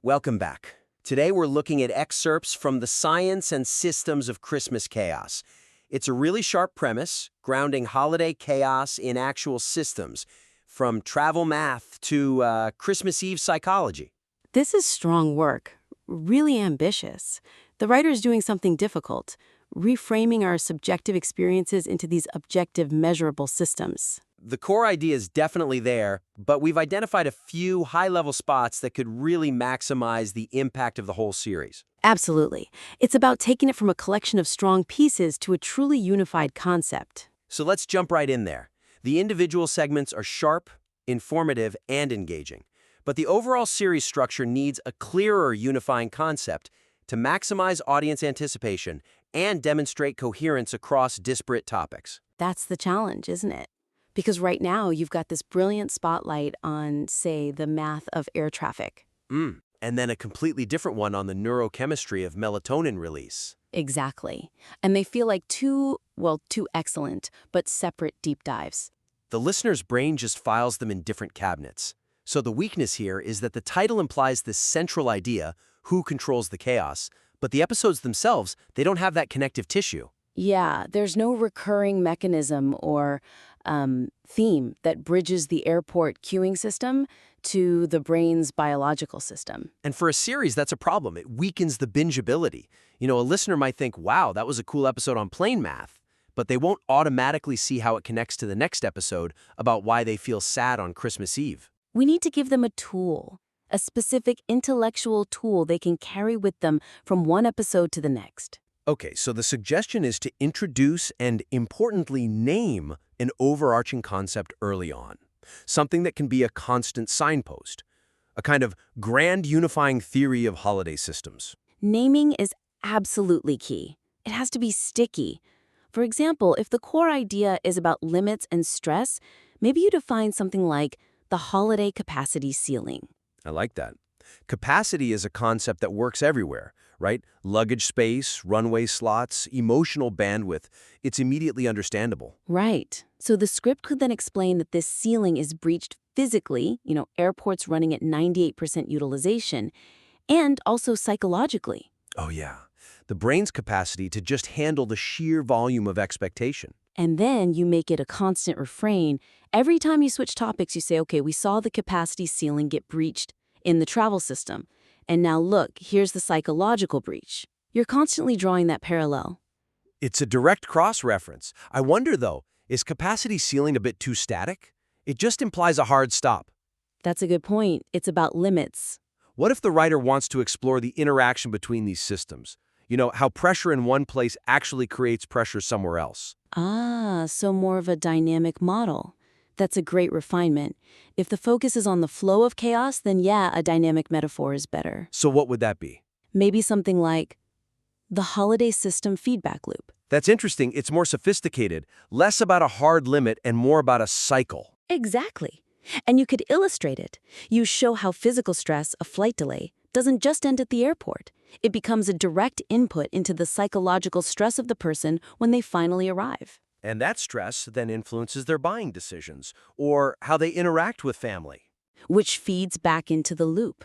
Welcome back. Today we're looking at excerpts from The Science and Systems of Christmas Chaos. It's a really sharp premise, grounding holiday chaos in actual systems, from travel math to Christmas Eve psychology. This is strong work, really ambitious. The writer's doing something difficult, reframing our subjective experiences into these objective, measurable systems. The core idea is definitely there, but we've identified a few high-level spots that could really maximize the impact of the whole series. Absolutely. It's about taking it from a collection of strong pieces to a truly unified concept. So let's jump right in there. The individual segments are sharp, informative, and engaging. But the overall series structure needs a clearer unifying concept to maximize audience anticipation and demonstrate coherence across disparate topics. That's the challenge, isn't it? Because right now, you've got this brilliant spotlight on, say, the math of air traffic. And then a completely different one on the neurochemistry of melatonin release. Exactly. And they feel like two excellent, but separate deep dives. The listener's brain just files them in different cabinets. So the weakness here is that the title implies this central idea, who controls the chaos, but the episodes themselves, they don't have that connective tissue. Yeah, there's no recurring mechanism or theme that bridges the airport queuing system to the brain's biological system. And for a series, that's a problem. It weakens the bingeability. A listener might think, wow, that was a cool episode on plane math, but they won't automatically see how it connects to the next episode about why they feel sad on Christmas Eve. We need to give them a tool, a specific intellectual tool they can carry with them from one episode to the next. Okay, so the suggestion is to introduce and, importantly, name an overarching concept early on, something that can be a constant signpost, a kind of grand unifying theory of holiday systems. Naming is absolutely key. It has to be sticky. For example, if the core idea is about limits and stress, maybe you define something like the holiday capacity ceiling. I like that. Capacity is a concept that works everywhere, right? Luggage space, runway slots, emotional bandwidth. It's immediately understandable. Right. So the script could then explain that this ceiling is breached physically, airports running at 98% utilization, and also psychologically. Oh yeah, the brain's capacity to just handle the sheer volume of expectation. And then you make it a constant refrain. Every time you switch topics, you say, okay, we saw the capacity ceiling get breached in the travel system. And now look, here's the psychological breach. You're constantly drawing that parallel. It's a direct cross-reference. I wonder, though, is capacity ceiling a bit too static? It just implies a hard stop. That's a good point. It's about limits. What if the writer wants to explore the interaction between these systems? How pressure in one place actually creates pressure somewhere else. So more of a dynamic model. That's a great refinement. If the focus is on the flow of chaos, then yeah, a dynamic metaphor is better. So what would that be? Maybe something like the holiday system feedback loop. That's interesting. It's more sophisticated, less about a hard limit and more about a cycle. Exactly. And you could illustrate it. You show how physical stress, a flight delay, doesn't just end at the airport. It becomes a direct input into the psychological stress of the person when they finally arrive. And that stress then influences their buying decisions or how they interact with family. Which feeds back into the loop.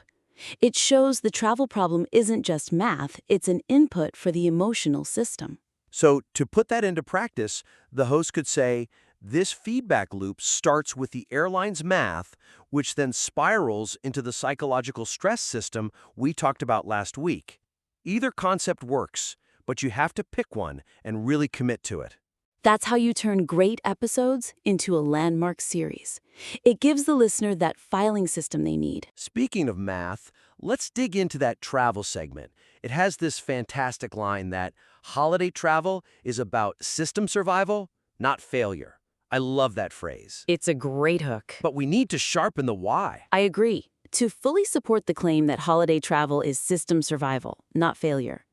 It shows the travel problem isn't just math, it's an input for the emotional system. So to put that into practice, the host could say, this feedback loop starts with the airline's math, which then spirals into the psychological stress system we talked about last week. Either concept works, but you have to pick one and really commit to it. That's how you turn great episodes into a landmark series. It gives the listener that filing system they need. Speaking of math, let's dig into that travel segment. It has this fantastic line that holiday travel is about system survival, not failure. I love that phrase. It's a great hook. But we need to sharpen the why. I agree. To fully support the claim that holiday travel is system survival, not failure,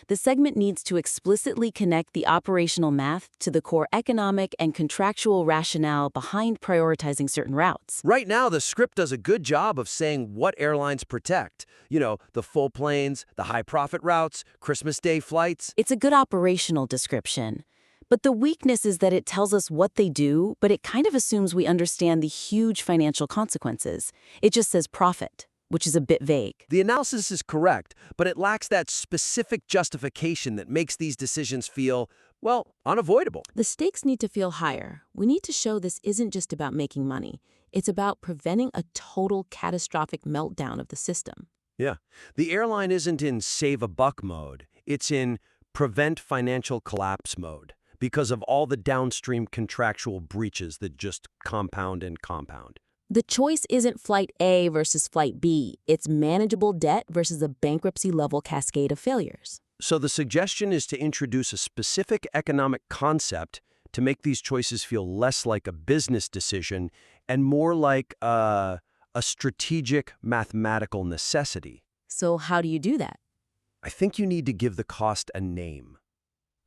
the segment needs to explicitly connect the operational math to the core economic and contractual rationale behind prioritizing certain routes. Right now, the script does a good job of saying what airlines protect. The full planes, the high-profit routes, Christmas Day flights. It's a good operational description. But the weakness is that it tells us what they do, but it kind of assumes we understand the huge financial consequences. It just says profit. which is a bit vague. The analysis is correct, but it lacks that specific justification that makes these decisions feel, well, unavoidable. The stakes need to feel higher. We need to show this isn't just about making money. It's about preventing a total catastrophic meltdown of the system. Yeah. The airline isn't in save a buck mode. It's in prevent financial collapse mode because of all the downstream contractual breaches that just compound and compound. The choice isn't Flight A versus Flight B. It's manageable debt versus a bankruptcy-level cascade of failures. So the suggestion is to introduce a specific economic concept to make these choices feel less like a business decision and more like a strategic mathematical necessity. So how do you do that? I think you need to give the cost a name,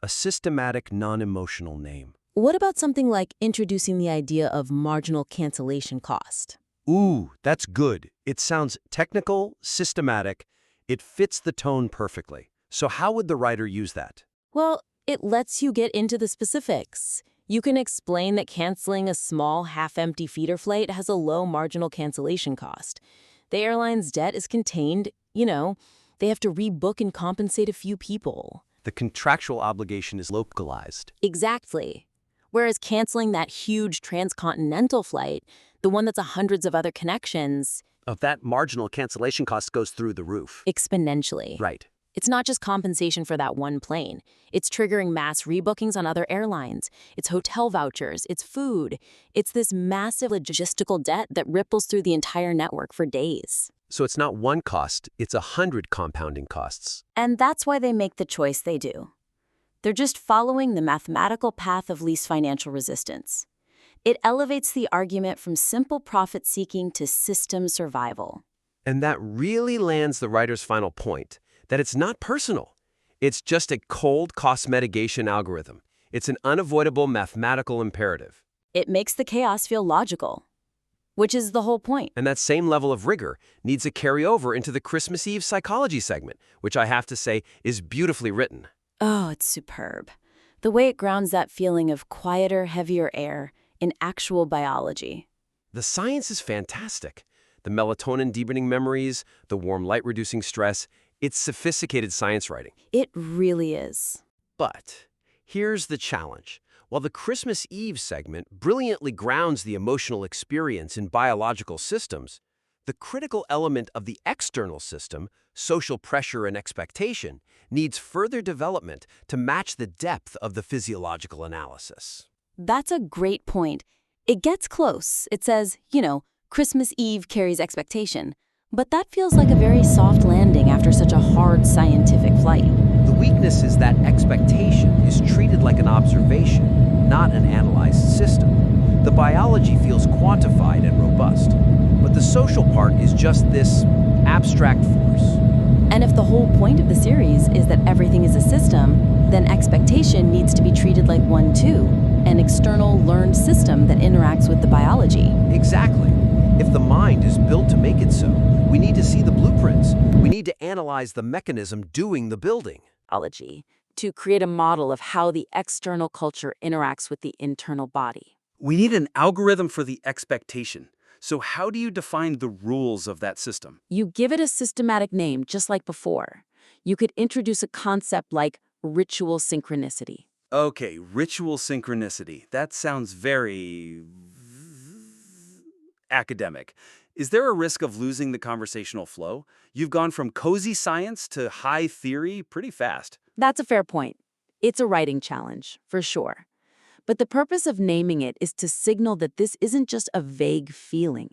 a systematic, non-emotional name. What about something like introducing the idea of marginal cancellation cost? Ooh, that's good. It sounds technical, systematic. It fits the tone perfectly. So how would the writer use that? Well, it lets you get into the specifics. You can explain that canceling a small, half-empty feeder flight has a low marginal cancellation cost. The airline's debt is contained, they have to rebook and compensate a few people. The contractual obligation is localized. Exactly. Whereas canceling that huge transcontinental flight, the one that's hundreds of other connections, That marginal cancellation cost goes through the roof. exponentially. Right. It's not just compensation for that one plane. It's triggering mass rebookings on other airlines. It's hotel vouchers. It's food. It's this massive logistical debt that ripples through the entire network for days. So it's not one cost, it's 100 compounding costs. And that's why they make the choice they do. They're just following the mathematical path of least financial resistance. It elevates the argument from simple profit-seeking to system survival. And that really lands the writer's final point, that it's not personal. It's just a cold cost mitigation algorithm. It's an unavoidable mathematical imperative. It makes the chaos feel logical, which is the whole point. And that same level of rigor needs a carryover into the Christmas Eve psychology segment, which I have to say is beautifully written. Oh, it's superb. The way it grounds that feeling of quieter, heavier air in actual biology. The science is fantastic. The melatonin deepening memories, the warm light reducing stress, it's sophisticated science writing. It really is. But here's the challenge. While the Christmas Eve segment brilliantly grounds the emotional experience in biological systems, the critical element of the external system, social pressure and expectation, needs further development to match the depth of the physiological analysis. That's a great point. It gets close. It says, Christmas Eve carries expectation. But that feels like a very soft landing after such a hard scientific flight. The weakness is that expectation is treated like an observation, not an analyzed system. The biology feels quantified and robust, but the social part is just this abstract force. And if the whole point of the series is that everything is a system, then expectation needs to be treated like one too, an external learned system that interacts with the biology. Exactly. If the mind is built to make it so, we need to see the blueprints. We need to analyze the mechanism doing the building. Biology, to create a model of how the external culture interacts with the internal body. We need an algorithm for the expectation. So how do you define the rules of that system? You give it a systematic name, just like before. You could introduce a concept like ritual synchronicity. Okay, ritual synchronicity. That sounds very academic. Is there a risk of losing the conversational flow? You've gone from cozy science to high theory pretty fast. That's a fair point. It's a writing challenge, for sure. But the purpose of naming it is to signal that this isn't just a vague feeling.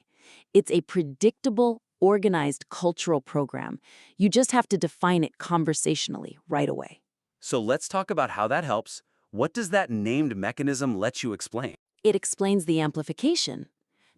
It's a predictable, organized cultural program. You just have to define it conversationally right away. So let's talk about how that helps. What does that named mechanism let you explain? It explains the amplification.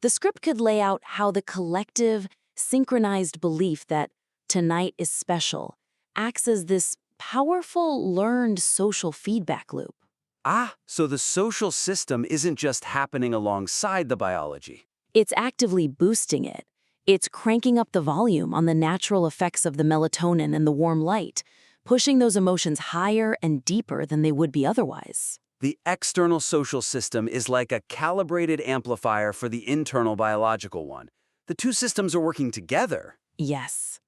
The script could lay out how the collective, synchronized belief that tonight is special acts as this powerful, learned social feedback loop. Ah, so the social system isn't just happening alongside the biology. It's actively boosting it. It's cranking up the volume on the natural effects of the melatonin and the warm light, pushing those emotions higher and deeper than they would be otherwise. The external social system is like a calibrated amplifier for the internal biological one. The two systems are working together. Yes.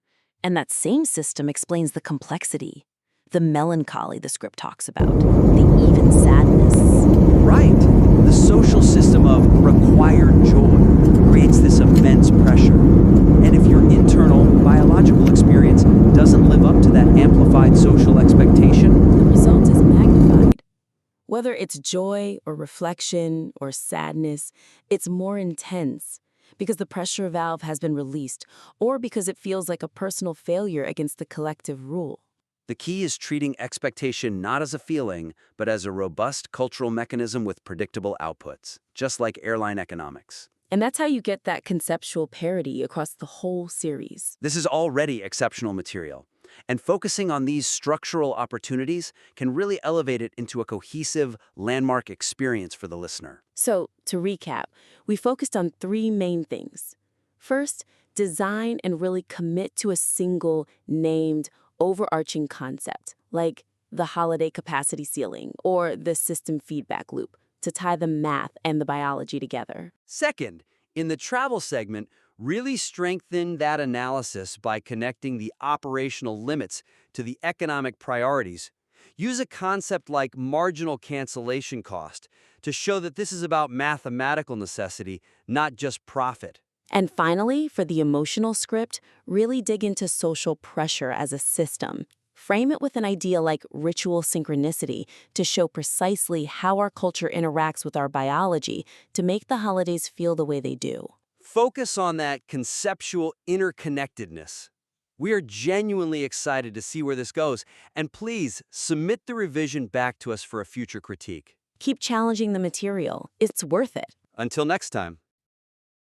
And that same system explains the complexity, the melancholy the script talks about, the even sadness. Right. The social system of required joy creates this immense pressure. And if your internal biological experience doesn't live up to that amplified social expectation, The result is magnified. Whether it's joy or reflection or sadness, it's more intense because the pressure valve has been released or because it feels like a personal failure against the collective rule. The key is treating expectation not as a feeling, but as a robust cultural mechanism with predictable outputs, just like airline economics. And that's how you get that conceptual parity across the whole series. This is already exceptional material, and focusing on these structural opportunities can really elevate it into a cohesive, landmark experience for the listener. So, to recap, we focused on three main things. First, design and really commit to a single, named, overarching concept, like the holiday capacity ceiling or the system feedback loop, to tie the math and the biology together. Second, in the travel segment, really strengthen that analysis by connecting the operational limits to the economic priorities. Use a concept like marginal cancellation cost to show that this is about mathematical necessity, not just profit. And finally, for the emotional script, really dig into social pressure as a system. Frame it with an idea like ritual synchronicity to show precisely how our culture interacts with our biology to make the holidays feel the way they do. Focus on that conceptual interconnectedness. We are genuinely excited to see where this goes, and please submit the revision back to us for a future critique. Keep challenging the material. It's worth it. Until next time.